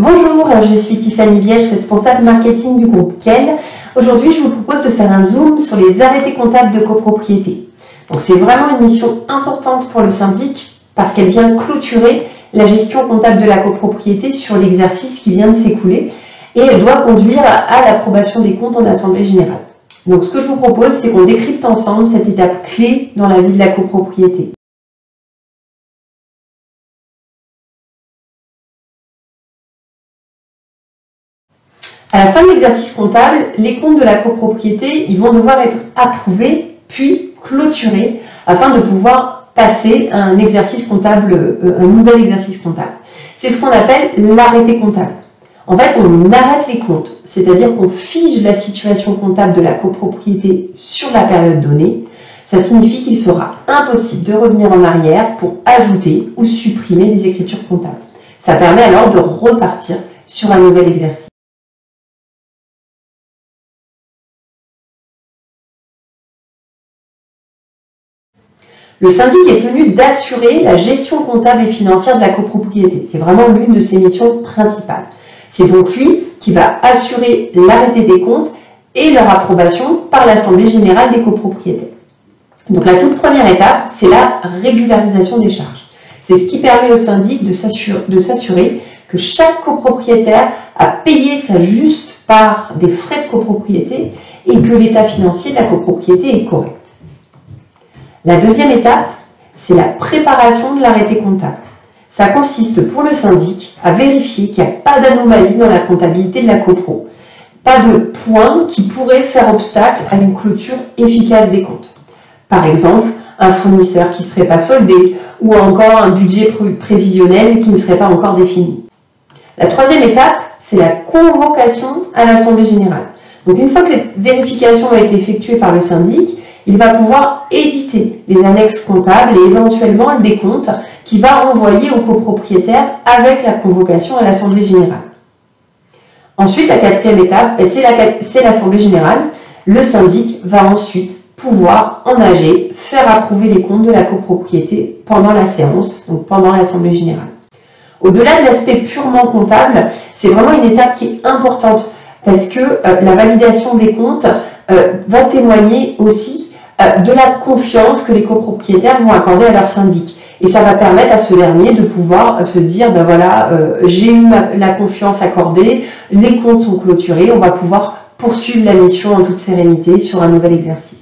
Bonjour, je suis Tiffany Biège, responsable marketing du groupe Kell. Aujourd'hui, je vous propose de faire un zoom sur les arrêtés comptables de copropriété. Donc, c'est vraiment une mission importante pour le syndic parce qu'elle vient clôturer la gestion comptable de la copropriété sur l'exercice qui vient de s'écouler et elle doit conduire à l'approbation des comptes en assemblée générale. Donc, ce que je vous propose, c'est qu'on décrypte ensemble cette étape clé dans la vie de la copropriété. À la fin de l'exercice comptable, les comptes de la copropriété ils vont devoir être approuvés puis clôturés afin de pouvoir passer à un exercice comptable, un nouvel exercice comptable. C'est ce qu'on appelle l'arrêté comptable. En fait, on arrête les comptes, c'est-à-dire qu'on fige la situation comptable de la copropriété sur la période donnée. Ça signifie qu'il sera impossible de revenir en arrière pour ajouter ou supprimer des écritures comptables. Ça permet alors de repartir sur un nouvel exercice. Le syndic est tenu d'assurer la gestion comptable et financière de la copropriété. C'est vraiment l'une de ses missions principales. C'est donc lui qui va assurer l'arrêté des comptes et leur approbation par l'Assemblée générale des copropriétaires. Donc la toute première étape, c'est la régularisation des charges. C'est ce qui permet au syndic de s'assurer que chaque copropriétaire a payé sa juste part des frais de copropriété et que l'état financier de la copropriété est correct. La deuxième étape, c'est la préparation de l'arrêté comptable. Ça consiste pour le syndic à vérifier qu'il n'y a pas d'anomalie dans la comptabilité de la copro, pas de points qui pourraient faire obstacle à une clôture efficace des comptes. Par exemple, un fournisseur qui ne serait pas soldé ou encore un budget prévisionnel qui ne serait pas encore défini. La troisième étape, c'est la convocation à l'Assemblée générale. Donc une fois que les vérifications ont été effectuées par le syndic, il va pouvoir éditer les annexes comptables et éventuellement le décompte qu'il va renvoyer au copropriétaire avec la convocation à l'Assemblée générale. Ensuite, la quatrième étape, c'est l'Assemblée générale. Le syndic va ensuite pouvoir engager, faire approuver les comptes de la copropriété pendant la séance, donc pendant l'Assemblée générale. Au-delà de l'aspect purement comptable, c'est vraiment une étape qui est importante parce que la validation des comptes va témoigner aussi de la confiance que les copropriétaires vont accorder à leur syndic. Et ça va permettre à ce dernier de pouvoir se dire, ben voilà, j'ai eu la confiance accordée, les comptes sont clôturés, on va pouvoir poursuivre la mission en toute sérénité sur un nouvel exercice.